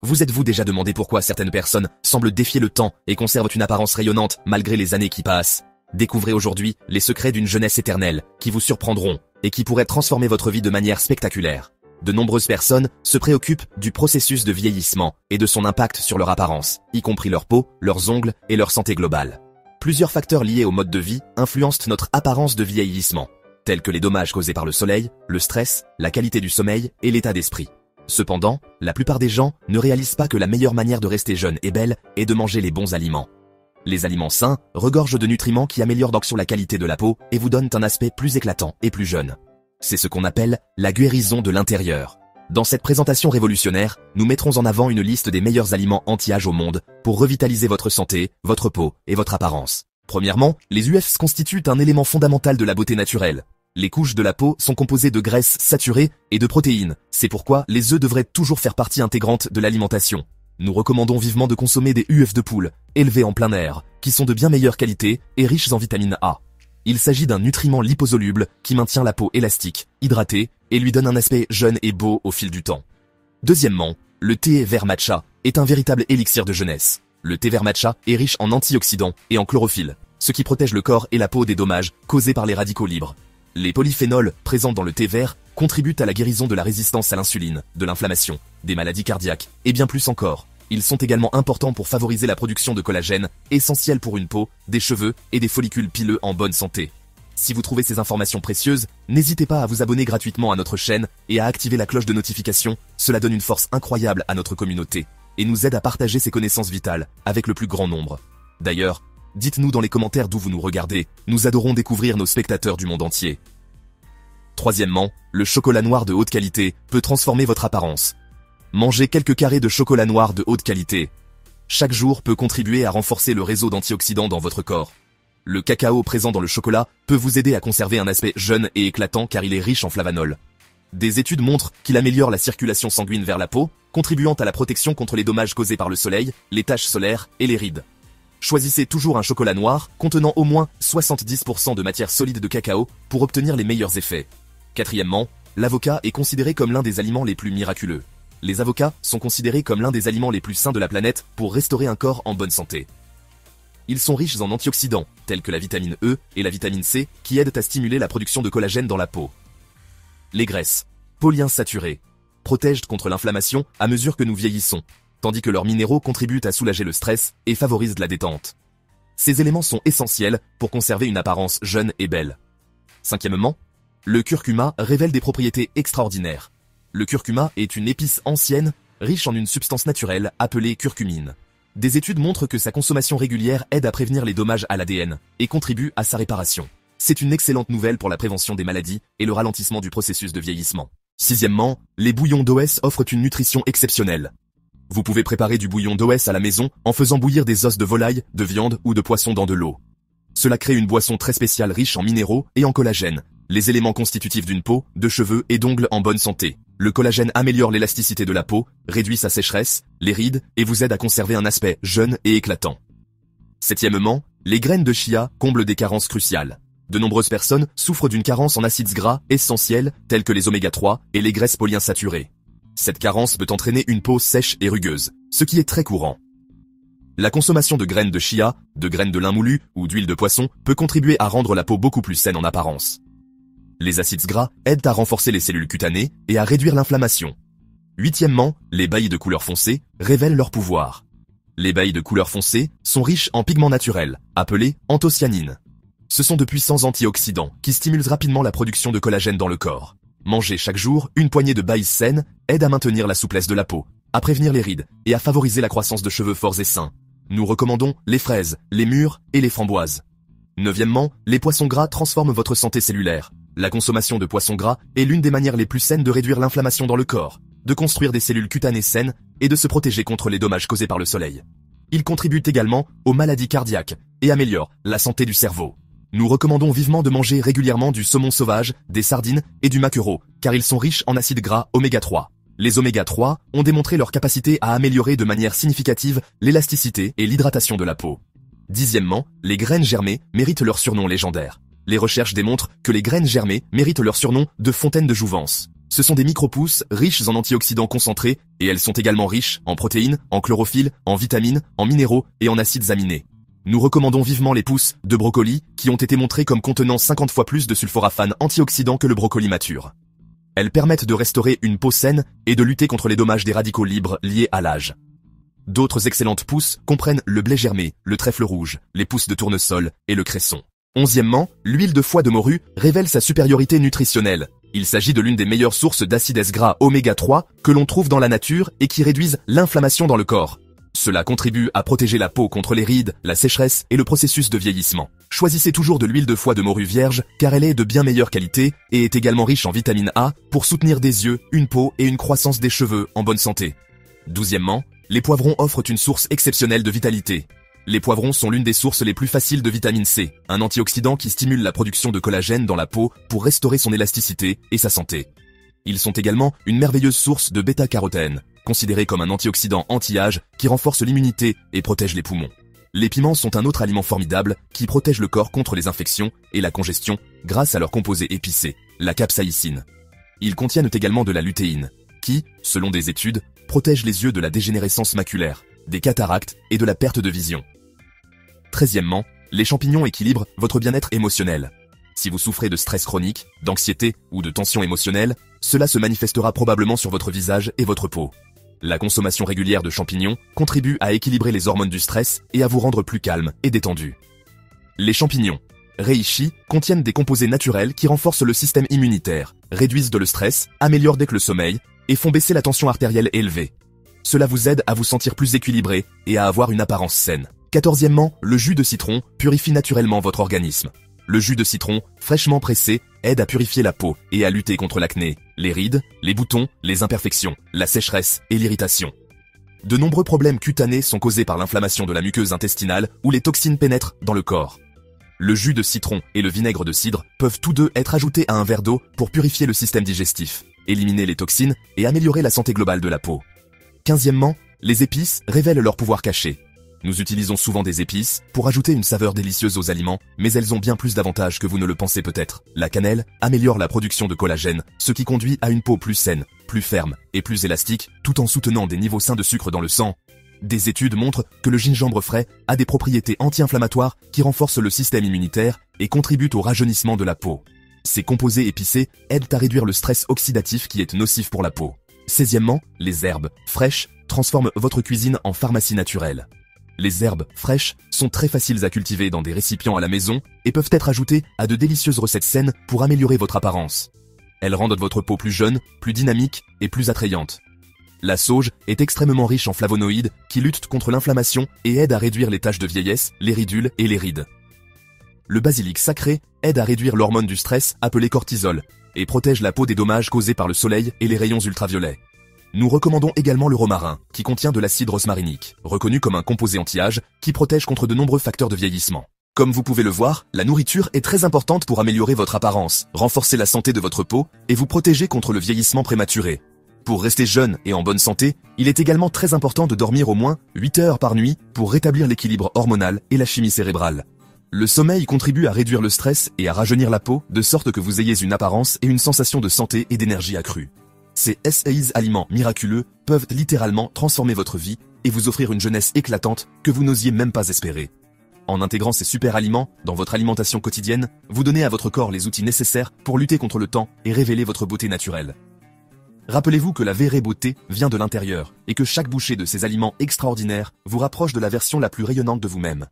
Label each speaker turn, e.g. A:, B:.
A: Vous êtes-vous déjà demandé pourquoi certaines personnes semblent défier le temps et conservent une apparence rayonnante malgré les années qui passent? Découvrez aujourd'hui les secrets d'une jeunesse éternelle qui vous surprendront et qui pourraient transformer votre vie de manière spectaculaire. De nombreuses personnes se préoccupent du processus de vieillissement et de son impact sur leur apparence, y compris leur peau, leurs ongles et leur santé globale. Plusieurs facteurs liés au mode de vie influencent notre apparence de vieillissement, tels que les dommages causés par le soleil, le stress, la qualité du sommeil et l'état d'esprit. Cependant, la plupart des gens ne réalisent pas que la meilleure manière de rester jeune et belle est de manger les bons aliments. Les aliments sains regorgent de nutriments qui améliorent donc sur la qualité de la peau et vous donnent un aspect plus éclatant et plus jeune. C'est ce qu'on appelle la guérison de l'intérieur. Dans cette présentation révolutionnaire, nous mettrons en avant une liste des meilleurs aliments anti-âge au monde pour revitaliser votre santé, votre peau et votre apparence. Premièrement, les œufs constituent un élément fondamental de la beauté naturelle. Les couches de la peau sont composées de graisses saturées et de protéines. C'est pourquoi les œufs devraient toujours faire partie intégrante de l'alimentation. Nous recommandons vivement de consommer des œufs de poule, élevés en plein air, qui sont de bien meilleure qualité et riches en vitamine A. Il s'agit d'un nutriment liposoluble qui maintient la peau élastique, hydratée et lui donne un aspect jeune et beau au fil du temps. Deuxièmement, le thé vert matcha est un véritable élixir de jeunesse. Le thé vert matcha est riche en antioxydants et en chlorophylle, ce qui protège le corps et la peau des dommages causés par les radicaux libres. Les polyphénols présents dans le thé vert contribuent à la guérison de la résistance à l'insuline, de l'inflammation, des maladies cardiaques et bien plus encore. Ils sont également importants pour favoriser la production de collagène, essentiel pour une peau, des cheveux et des follicules pileux en bonne santé. Si vous trouvez ces informations précieuses, n'hésitez pas à vous abonner gratuitement à notre chaîne et à activer la cloche de notification, cela donne une force incroyable à notre communauté et nous aide à partager ces connaissances vitales avec le plus grand nombre. D'ailleurs, dites-nous dans les commentaires d'où vous nous regardez, nous adorons découvrir nos spectateurs du monde entier. Troisièmement, le chocolat noir de haute qualité peut transformer votre apparence. Mangez quelques carrés de chocolat noir de haute qualité. Chaque jour peut contribuer à renforcer le réseau d'antioxydants dans votre corps. Le cacao présent dans le chocolat peut vous aider à conserver un aspect jeune et éclatant car il est riche en flavanol. Des études montrent qu'il améliore la circulation sanguine vers la peau, contribuant à la protection contre les dommages causés par le soleil, les taches solaires et les rides. Choisissez toujours un chocolat noir contenant au moins 70% de matière solide de cacao pour obtenir les meilleurs effets. Quatrièmement, l'avocat est considéré comme l'un des aliments les plus miraculeux. Les avocats sont considérés comme l'un des aliments les plus sains de la planète pour restaurer un corps en bonne santé. Ils sont riches en antioxydants, tels que la vitamine E et la vitamine C, qui aident à stimuler la production de collagène dans la peau. Les graisses, polyinsaturées, protègent contre l'inflammation à mesure que nous vieillissons, tandis que leurs minéraux contribuent à soulager le stress et favorisent la détente. Ces éléments sont essentiels pour conserver une apparence jeune et belle. Cinquièmement, le curcuma révèle des propriétés extraordinaires. Le curcuma est une épice ancienne, riche en une substance naturelle appelée curcumine. Des études montrent que sa consommation régulière aide à prévenir les dommages à l'ADN et contribue à sa réparation. C'est une excellente nouvelle pour la prévention des maladies et le ralentissement du processus de vieillissement. Sixièmement, les bouillons d'os offrent une nutrition exceptionnelle. Vous pouvez préparer du bouillon d'os à la maison en faisant bouillir des os de volaille, de viande ou de poisson dans de l'eau. Cela crée une boisson très spéciale riche en minéraux et en collagène, les éléments constitutifs d'une peau, de cheveux et d'ongles en bonne santé. Le collagène améliore l'élasticité de la peau, réduit sa sécheresse, les rides et vous aide à conserver un aspect jeune et éclatant. Septièmement, les graines de chia comblent des carences cruciales. De nombreuses personnes souffrent d'une carence en acides gras essentiels tels que les oméga 3 et les graisses polyinsaturées. Cette carence peut entraîner une peau sèche et rugueuse, ce qui est très courant. La consommation de graines de chia, de graines de lin moulu ou d'huile de poisson peut contribuer à rendre la peau beaucoup plus saine en apparence. Les acides gras aident à renforcer les cellules cutanées et à réduire l'inflammation. Huitièmement, les baillis de couleur foncée révèlent leur pouvoir. Les baillis de couleur foncée sont riches en pigments naturels, appelés anthocyanines. Ce sont de puissants antioxydants qui stimulent rapidement la production de collagène dans le corps. Manger chaque jour une poignée de baillis saines aide à maintenir la souplesse de la peau, à prévenir les rides et à favoriser la croissance de cheveux forts et sains. Nous recommandons les fraises, les mûres et les framboises. Neuvièmement, les poissons gras transforment votre santé cellulaire. La consommation de poissons gras est l'une des manières les plus saines de réduire l'inflammation dans le corps, de construire des cellules cutanées saines et de se protéger contre les dommages causés par le soleil. Ils contribuent également aux maladies cardiaques et améliorent la santé du cerveau. Nous recommandons vivement de manger régulièrement du saumon sauvage, des sardines et du maquereau, car ils sont riches en acides gras oméga 3. Les oméga 3 ont démontré leur capacité à améliorer de manière significative l'élasticité et l'hydratation de la peau. Dixièmement, les graines germées méritent leur surnom légendaire. Les recherches démontrent que les graines germées méritent leur surnom de fontaine de jouvence. Ce sont des micro-pousses riches en antioxydants concentrés et elles sont également riches en protéines, en chlorophylle, en vitamines, en minéraux et en acides aminés. Nous recommandons vivement les pousses de brocoli qui ont été montrées comme contenant 50 fois plus de sulforaphane antioxydant que le brocoli mature. Elles permettent de restaurer une peau saine et de lutter contre les dommages des radicaux libres liés à l'âge. D'autres excellentes pousses comprennent le blé germé, le trèfle rouge, les pousses de tournesol et le cresson. 11e, l'huile de foie de morue révèle sa supériorité nutritionnelle. Il s'agit de l'une des meilleures sources d'acides gras oméga 3 que l'on trouve dans la nature et qui réduisent l'inflammation dans le corps. Cela contribue à protéger la peau contre les rides, la sécheresse et le processus de vieillissement. Choisissez toujours de l'huile de foie de morue vierge car elle est de bien meilleure qualité et est également riche en vitamine A pour soutenir des yeux, une peau et une croissance des cheveux en bonne santé. 12e, les poivrons offrent une source exceptionnelle de vitalité. Les poivrons sont l'une des sources les plus faciles de vitamine C, un antioxydant qui stimule la production de collagène dans la peau pour restaurer son élasticité et sa santé. Ils sont également une merveilleuse source de bêta-carotène, considéré comme un antioxydant anti-âge qui renforce l'immunité et protège les poumons. Les piments sont un autre aliment formidable qui protège le corps contre les infections et la congestion grâce à leur composé épicé, la capsaïcine. Ils contiennent également de la lutéine, qui, selon des études, protège les yeux de la dégénérescence maculaire, des cataractes et de la perte de vision. 13e, les champignons équilibrent votre bien-être émotionnel. Si vous souffrez de stress chronique, d'anxiété ou de tension émotionnelle, cela se manifestera probablement sur votre visage et votre peau. La consommation régulière de champignons contribue à équilibrer les hormones du stress et à vous rendre plus calme et détendu. Les champignons reishi contiennent des composés naturels qui renforcent le système immunitaire, réduisent le stress, améliorent le sommeil et font baisser la tension artérielle élevée. Cela vous aide à vous sentir plus équilibré et à avoir une apparence saine. 14e, le jus de citron purifie naturellement votre organisme. Le jus de citron, fraîchement pressé, aide à purifier la peau et à lutter contre l'acné, les rides, les boutons, les imperfections, la sécheresse et l'irritation. De nombreux problèmes cutanés sont causés par l'inflammation de la muqueuse intestinale où les toxines pénètrent dans le corps. Le jus de citron et le vinaigre de cidre peuvent tous deux être ajoutés à un verre d'eau pour purifier le système digestif, éliminer les toxines et améliorer la santé globale de la peau. 15e, les épices révèlent leur pouvoir caché. Nous utilisons souvent des épices pour ajouter une saveur délicieuse aux aliments, mais elles ont bien plus d'avantages que vous ne le pensez peut-être. La cannelle améliore la production de collagène, ce qui conduit à une peau plus saine, plus ferme et plus élastique, tout en soutenant des niveaux sains de sucre dans le sang. Des études montrent que le gingembre frais a des propriétés anti-inflammatoires qui renforcent le système immunitaire et contribuent au rajeunissement de la peau. Ces composés épicés aident à réduire le stress oxydatif qui est nocif pour la peau. 16e, les herbes fraîches transforment votre cuisine en pharmacie naturelle. Les herbes fraîches sont très faciles à cultiver dans des récipients à la maison et peuvent être ajoutées à de délicieuses recettes saines pour améliorer votre apparence. Elles rendent votre peau plus jeune, plus dynamique et plus attrayante. La sauge est extrêmement riche en flavonoïdes qui luttent contre l'inflammation et aident à réduire les taches de vieillesse, les ridules et les rides. Le basilic sacré aide à réduire l'hormone du stress appelée cortisol et protège la peau des dommages causés par le soleil et les rayons ultraviolets. Nous recommandons également le romarin, qui contient de l'acide rosmarinique, reconnu comme un composé anti-âge qui protège contre de nombreux facteurs de vieillissement. Comme vous pouvez le voir, la nourriture est très importante pour améliorer votre apparence, renforcer la santé de votre peau et vous protéger contre le vieillissement prématuré. Pour rester jeune et en bonne santé, il est également très important de dormir au moins 8 heures par nuit pour rétablir l'équilibre hormonal et la chimie cérébrale. Le sommeil contribue à réduire le stress et à rajeunir la peau, de sorte que vous ayez une apparence et une sensation de santé et d'énergie accrue. Ces aliments miraculeux peuvent littéralement transformer votre vie et vous offrir une jeunesse éclatante que vous n'osiez même pas espérer. En intégrant ces super aliments dans votre alimentation quotidienne, vous donnez à votre corps les outils nécessaires pour lutter contre le temps et révéler votre beauté naturelle. Rappelez-vous que la vraie beauté vient de l'intérieur et que chaque bouchée de ces aliments extraordinaires vous rapproche de la version la plus rayonnante de vous-même.